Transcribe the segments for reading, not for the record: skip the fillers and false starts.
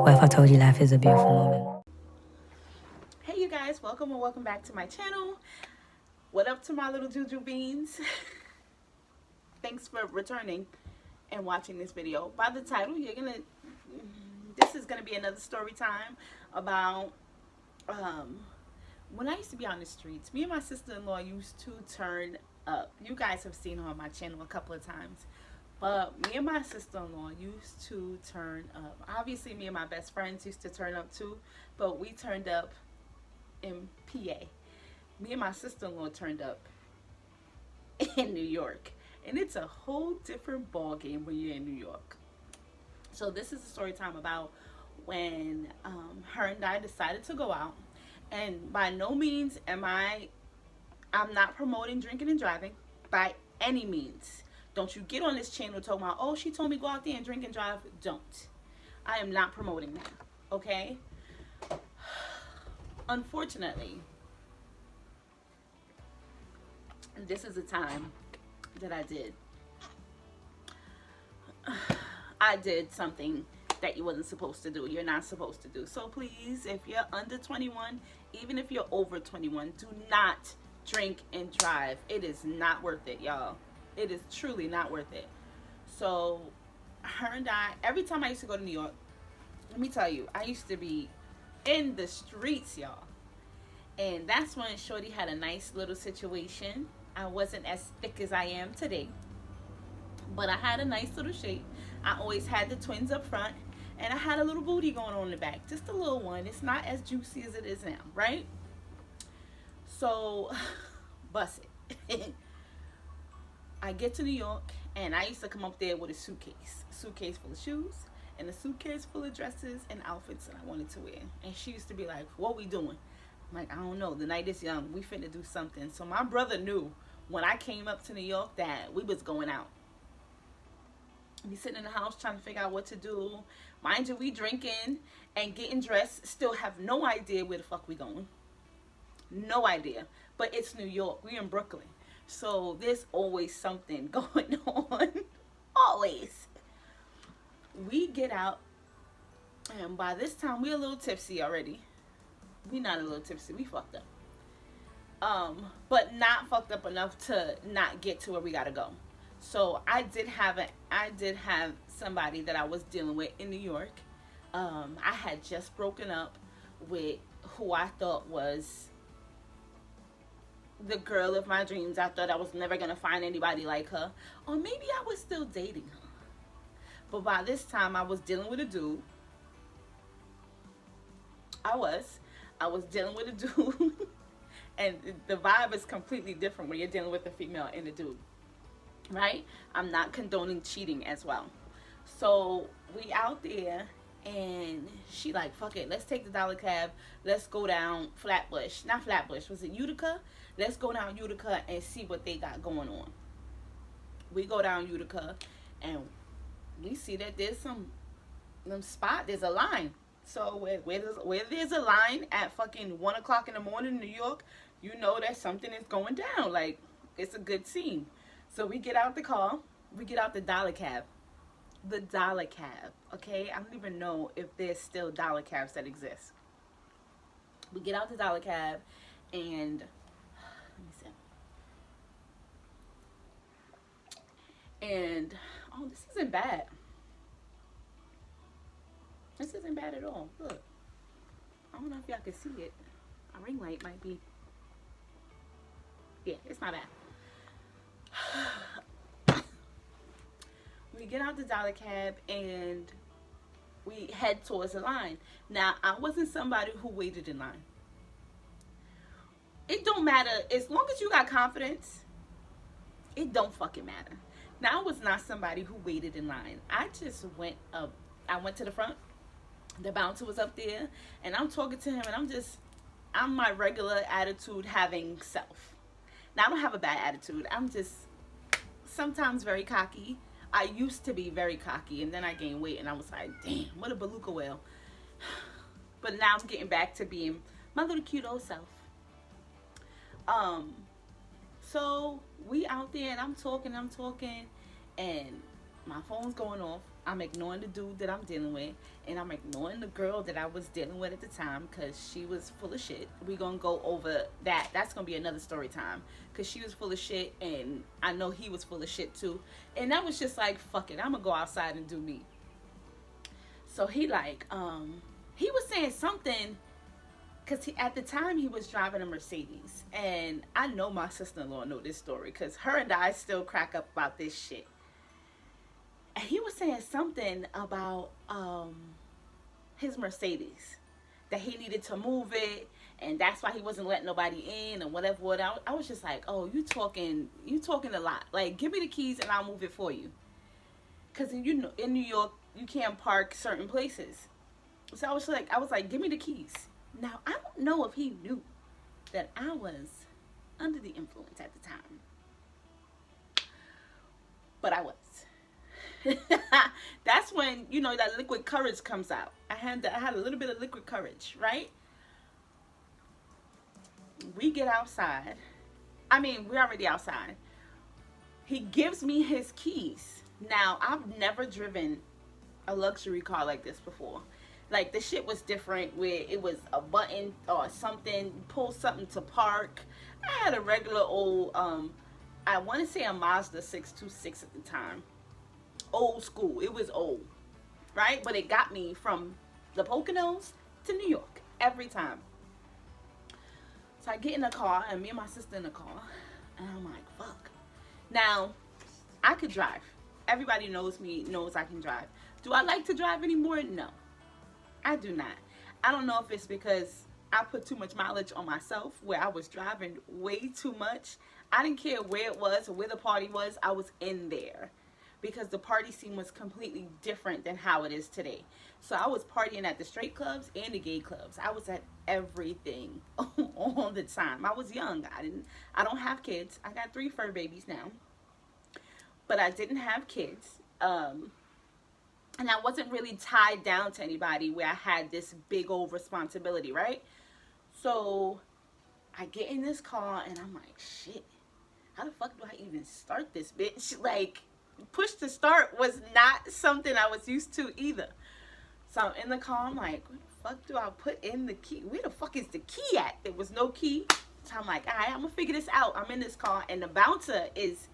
What if I told you life is a beautiful moment? Hey you guys, welcome and welcome back to my channel. What up to my little juju beans? Thanks for returning and watching this video. By the title, this is gonna be another story time about when I used to be on the streets. Me and my sister-in-law used to turn up. You guys have seen her on my channel a couple of times. But me and my sister-in-law used to turn up. Obviously, me and my best friends used to turn up too, but we turned up in PA. Me and my sister-in-law turned up in New York. And it's a whole different ball game when you're in New York. So this is a story time about when her and I decided to go out. And by no means I'm not promoting drinking and driving by any means. Don't you get on this channel talking about, oh, she told me go out there and drink and drive. Don't. I am not promoting that. Okay? Unfortunately, this is a time that I did something that you wasn't supposed to do. You're not supposed to do. So please, if you're under 21, even if you're over 21, do not drink and drive. It is not worth it, y'all. It is truly not worth it. So her and I, every time I used to go to New York, let me tell you, I used to be in the streets, y'all. And that's when Shorty had a nice little situation. I wasn't as thick as I am today, but I had a nice little shape. I always had the twins up front, and I had a little booty going on in the back, just a little one. It's not as juicy as it is now, right? So, bust it. I get to New York, and I used to come up there with a suitcase full of shoes, and a suitcase full of dresses and outfits that I wanted to wear. And she used to be like, what we doing? I'm like, I don't know. The night is young. We finna do something. So my brother knew when I came up to New York that we was going out. We sitting in the house trying to figure out what to do. Mind you, we drinking and getting dressed. Still have no idea where the fuck we going. No idea. But it's New York. We in Brooklyn. So there's always something going on. Always. We get out, and by this time we're a little tipsy already. We not a little tipsy. We fucked up. But not fucked up enough to not get to where we gotta go. So I did have somebody that I was dealing with in New York. I had just broken up with who I thought was the girl of my dreams. I thought I was never gonna find anybody like her, or maybe I was still dating her. But by this time, I was dealing with a dude. I was dealing with a dude, and the vibe is completely different when you're dealing with a female and a dude, right? I'm not condoning cheating as well. So we out there, and she like, fuck it, let's take the dollar cab. Let's go down Flatbush. Not Flatbush. Was it Utica? Let's go down Utica and see what they got going on. We go down Utica, and we see that there's some spot. There's a line. So where there's a line at fucking 1 o'clock in the morning in New York, you know that something is going down. Like, it's a good scene. So we get out the car. We get out the dollar cab. The dollar cab, okay? I don't even know if there's still dollar cabs that exist. We get out the dollar cab, and let me see. And oh, this isn't bad. This isn't bad at all. Look, I don't know if y'all can see it. My ring light might be. Yeah, it's not bad. We get out the dollar cab and we head towards the line. Now, I wasn't somebody who waited in line. It don't matter. As long as you got confidence, it don't fucking matter. Now, I was not somebody who waited in line. I just went up. I went to the front. The bouncer was up there, and I'm talking to him, and I'm my regular attitude having self. Now, I don't have a bad attitude. I'm just sometimes very cocky. I used to be very cocky, and then I gained weight, and I was like, damn, what a beluga whale. But now I'm getting back to being my little cute old self. So we out there, and I'm talking, and My phone's going off. I'm ignoring the dude that I'm dealing with, and I'm ignoring the girl that I was dealing with at the time because she was full of shit. We gonna go over that. That's gonna be another story time because she was full of shit, and I know he was full of shit too. And that was just like, fuck it, I'm gonna go outside and do me. So he was saying something because at the time he was driving a Mercedes, and I know my sister-in-law know this story because her and I still crack up about this shit. And he was saying something about his Mercedes, that he needed to move it, and that's why he wasn't letting nobody in, and whatever. I was just like, oh, you talking a lot. Like, give me the keys and I'll move it for you. Cause in New York you can't park certain places. So I was like, give me the keys. Now I don't know if he knew that I was under the influence at the time, but I was. That's when that liquid courage comes out. I had a little bit of liquid courage, right? We get outside. I mean, we're already outside. He gives me his keys. Now, I've never driven a luxury car like this before. Like, the shit was different where it was a button or something, pull something to park. I had a regular old, I want to say a Mazda 626 at the time. Old school. It was old, right? But it got me from the Poconos to New York every time. So I get in the car, and me and my sister in the car, and I'm like, fuck. Now, I could drive. Everybody knows me, knows I can drive. Do I like to drive anymore? No, I do not. I don't know if it's because I put too much mileage on myself, where I was driving way too much. I didn't care where it was or where the party was. I was in there because the party scene was completely different than how it is today. So I was partying at the straight clubs and the gay clubs. I was at everything all the time. I was young. I don't have kids. I got 3 fur babies now, but I didn't have kids. And I wasn't really tied down to anybody where I had this big old responsibility, right? So I get in this car and I'm like, shit, how the fuck do I even start this bitch? Like, push to start was not something I was used to either. So I'm in the car, I'm like, where the fuck do I put in the key? Where the fuck is the key at? There was no key. So I'm like, all right, I'm gonna figure this out. I'm in this car, and the bouncer is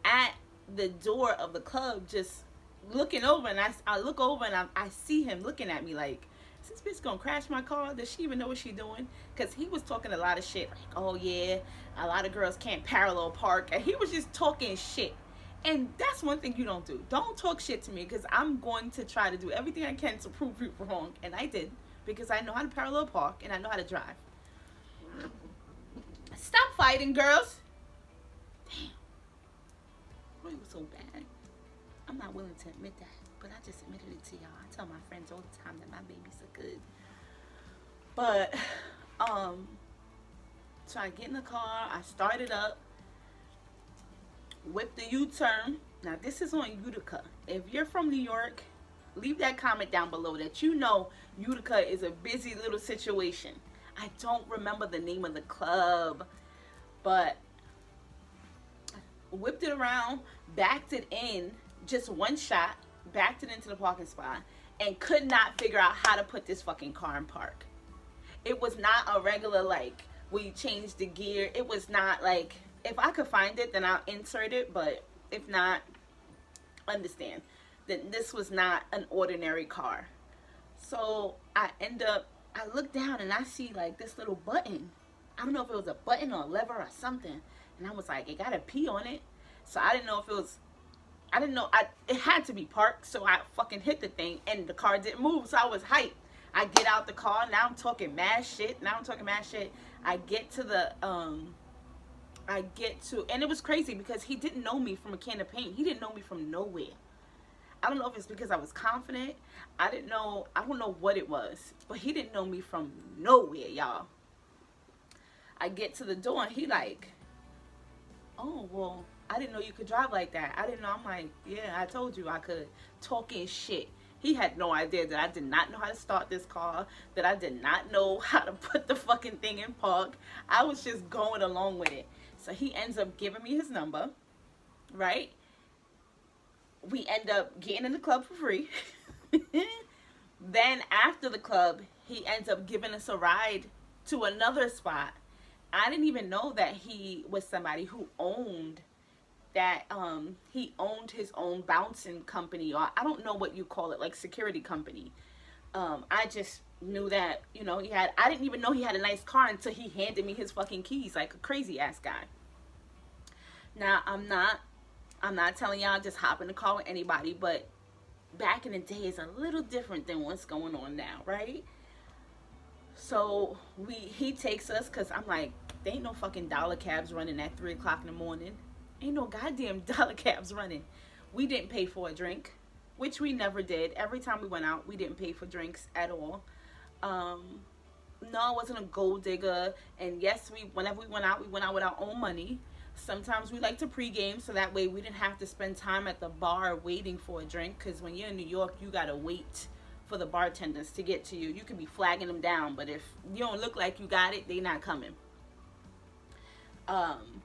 at the door of the club just looking over, and I look over and I see him looking at me like, is this bitch gonna crash my car? Does she even know what she doing? Because he was talking a lot of shit, like, oh yeah, a lot of girls can't parallel park, and he was just talking shit. And that's one thing you don't do. Don't talk shit to me, because I'm going to try to do everything I can to prove you wrong. And I did, because I know how to parallel park and I know how to drive. Stop fighting, girls. Damn. Roy was so bad. I'm not willing to admit that, but I just admitted it to y'all. I tell my friends all the time that my babies are good. But, so I get in the car, I start it up, whip the U-turn. Now this is on Utica. If you're from New York, leave that comment down below that you know Utica is a busy little situation. I don't remember the name of the club, but whipped it around, backed it in, just one shot, backed it into the parking spot, and could not figure out how to put this fucking car in park. It was not a regular, like, we changed the gear. It was not like, if I could find it, then I'll insert it, but if not, understand that this was not an ordinary car. So I look down and I see like this little button. I don't know if it was a button or a lever or something, and I was like, it got a P on it. So I didn't know if it was, it had to be parked, so I fucking hit the thing and the car didn't move, so I was hyped. I get out the car, now I'm talking mad shit, I get to the, and it was crazy because he didn't know me from a can of paint. He didn't know me from nowhere. I don't know if it's because I was confident. I don't know what it was, but he didn't know me from nowhere, y'all. I get to the door and he like, oh, well, I didn't know you could drive like that. I didn't know. I'm like, yeah, I told you I could. Talking shit. He had no idea that I did not know how to start this car, that I did not know how to put the fucking thing in park. I was just going along with it. So he ends up giving me his number, right? We end up getting in the club for free. Then after the club, he ends up giving us a ride to another spot. I didn't even know that he was somebody who owned that he owned his own bouncing company, or I don't know what you call it, like security company. I just knew that, you know, he had, I didn't even know he had a nice car until he handed me his fucking keys like a crazy ass guy. Now, I'm not telling y'all just hop in the car with anybody, but back in the day is a little different than what's going on now, right? So he takes us, because I'm like, there ain't no fucking dollar cabs running at 3 o'clock in the morning. Ain't no goddamn dollar cabs running. We didn't pay for a drink, which we never did. Every time we went out, we didn't pay for drinks at all. Um, no, I wasn't a gold digger. And yes, whenever we went out with our own money. Sometimes we like to pregame so that way we didn't have to spend time at the bar waiting for a drink. Because when you're in New York, you gotta wait for the bartenders to get to you. You can be flagging them down, but if you don't look like you got it, they not coming. Um,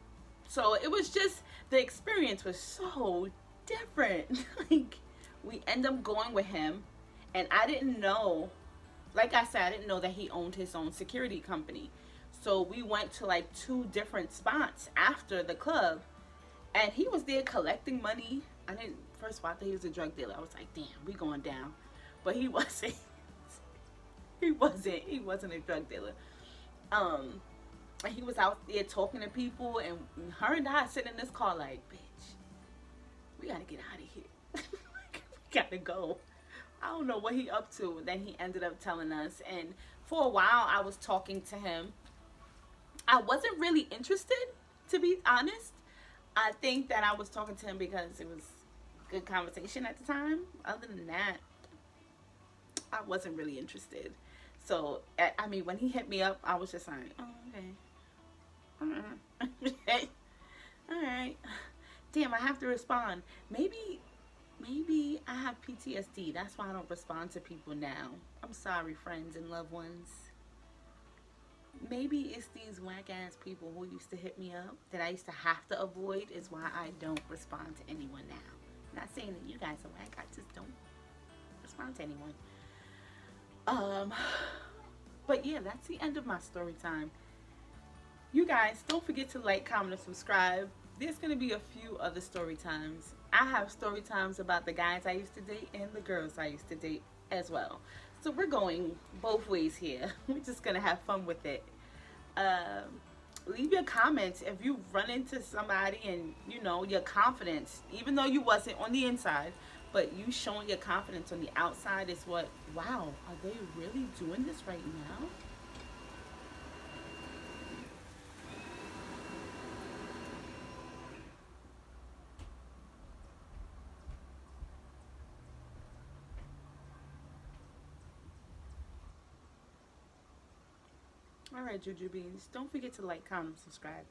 so it was just, the experience was so different. Like, we end up going with him, and I didn't know, like I said, I didn't know that he owned his own security company. So we went to like 2 different spots after the club, and he was there collecting money. I didn't, first of all, I thought he was a drug dealer. I was like, damn, we going down. But he wasn't. He wasn't a drug dealer. Um, and he was out there talking to people, and her and I sitting in this car like, bitch, we gotta get out of here. We gotta go. I don't know what he up to. Then he ended up telling us, and for a while I was talking to him. I wasn't really interested, to be honest. I think that I was talking to him because it was good conversation at the time. Other than that, I wasn't really interested. So, I mean, when he hit me up, I was just like, oh, okay. All right. Damn, I have to respond. Maybe I have PTSD. That's why I don't respond to people now. I'm sorry, friends and loved ones. Maybe it's these whack ass people who used to hit me up that I used to have to avoid, is why I don't respond to anyone now. I'm not saying that you guys are whack, I just don't respond to anyone. Um, but yeah, that's the end of my story time. You guys, don't forget to like, comment, and subscribe. There's going to be a few other story times. I have story times about the guys I used to date and the girls I used to date as well. So we're going both ways here. We're just going to have fun with it. Leave your comments if you run into somebody and, you know, your confidence, even though you wasn't on the inside, but you showing your confidence on the outside is what, wow, are they really doing this right now? All right, Juju Beans. Don't forget to like, comment, subscribe.